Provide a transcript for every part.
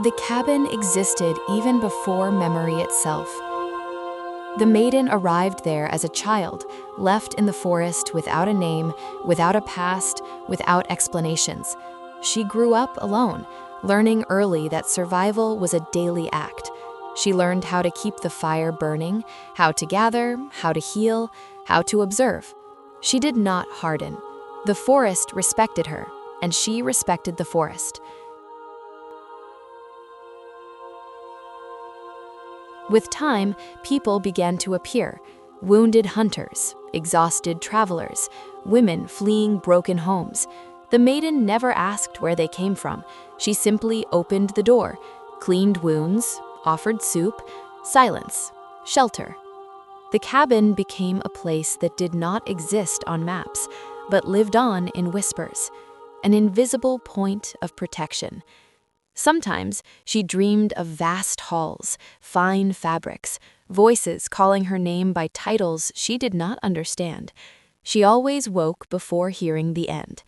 The cabin existed even before memory itself. The maiden arrived there as a child, left in the forest without a name, without a past, without explanations. She grew up alone, learning early that survival was a daily act. She learned how to keep the fire burning, how to gather, how to heal, how to observe. She did not harden. The forest respected her, and she respected the forest. With time, people began to appear: wounded hunters, exhausted travelers, women fleeing broken homes. The maiden never asked where they came from. She simply opened the door, cleaned wounds, offered soup, silence, shelter. The cabin became a place that did not exist on maps, but lived on in whispers, an invisible point of protection. Sometimes she dreamed of vast halls, fine fabrics, voices calling her name by titles she did not understand. She always woke before hearing the end.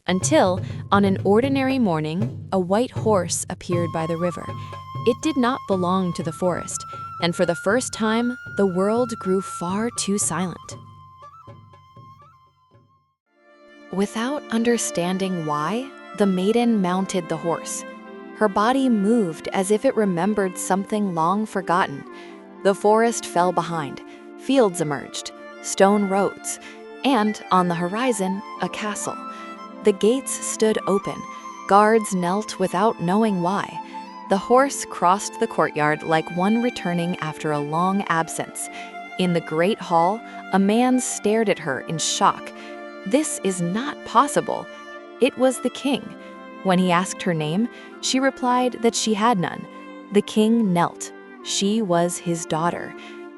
Until, on an ordinary morning, a white horse appeared by the river. It did not belong to the forest, and for the first time, the world grew far too silent. Without understanding why, the maiden mounted the horse. Her body moved as if it remembered something long forgotten. The forest fell behind, fields emerged, stone roads, and, on the horizon, a castle. The gates stood open, guards knelt without knowing why. The horse crossed the courtyard like one returning after a long absence. In the great hall, a man stared at her in shock. This is not possible. It was the king. When he asked her name, she replied that she had none. The king knelt. She was his daughter.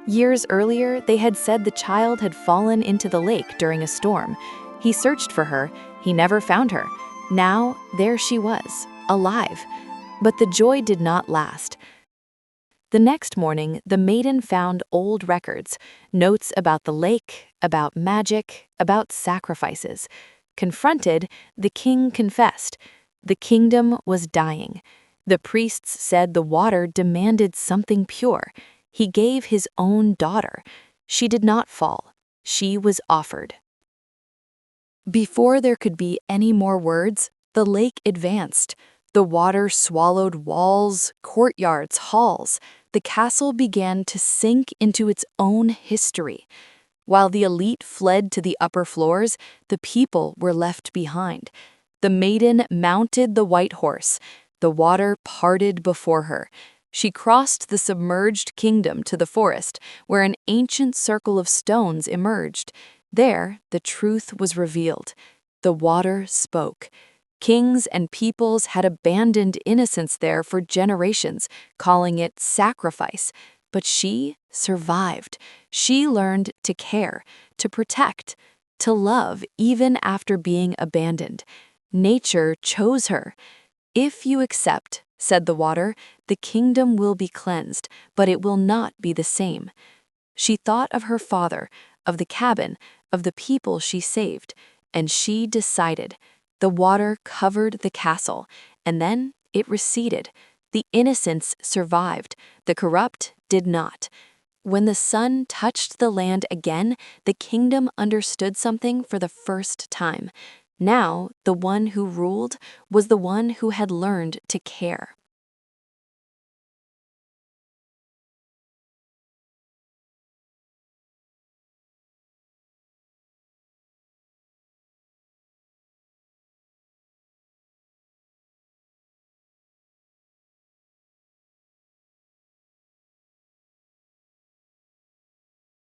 Years earlier, they had said the child had fallen into the lake during a storm. He searched for her. He never found her. Now, there she was, alive. But the joy did not last. The next morning, the maiden found old records, notes about the lake, about magic, about sacrifices. Confronted, the king confessed. The kingdom was dying. The priests said the water demanded something pure. He gave his own daughter. She did not fall. She was offered. Before there could be any more words, the lake advanced. The water swallowed walls, courtyards, halls. The castle began to sink into its own history. While the elite fled to the upper floors, the people were left behind. The maiden mounted the white horse. The water parted before her. She crossed the submerged kingdom to the forest, where an ancient circle of stones emerged. There, the truth was revealed. The water spoke. Kings and peoples had abandoned innocence there for generations, calling it sacrifice. But she survived. She learned to care, to protect, to love even after being abandoned. Nature chose her. If you accept, said the water, the kingdom will be cleansed, but it will not be the same. She thought of her father, of the cabin, of the people she saved, and she decided. The water covered the castle, and then it receded. The innocents survived, the corrupt did not. When the sun touched the land again, the kingdom understood something for the first time. Now, the one who ruled was the one who had learned to care.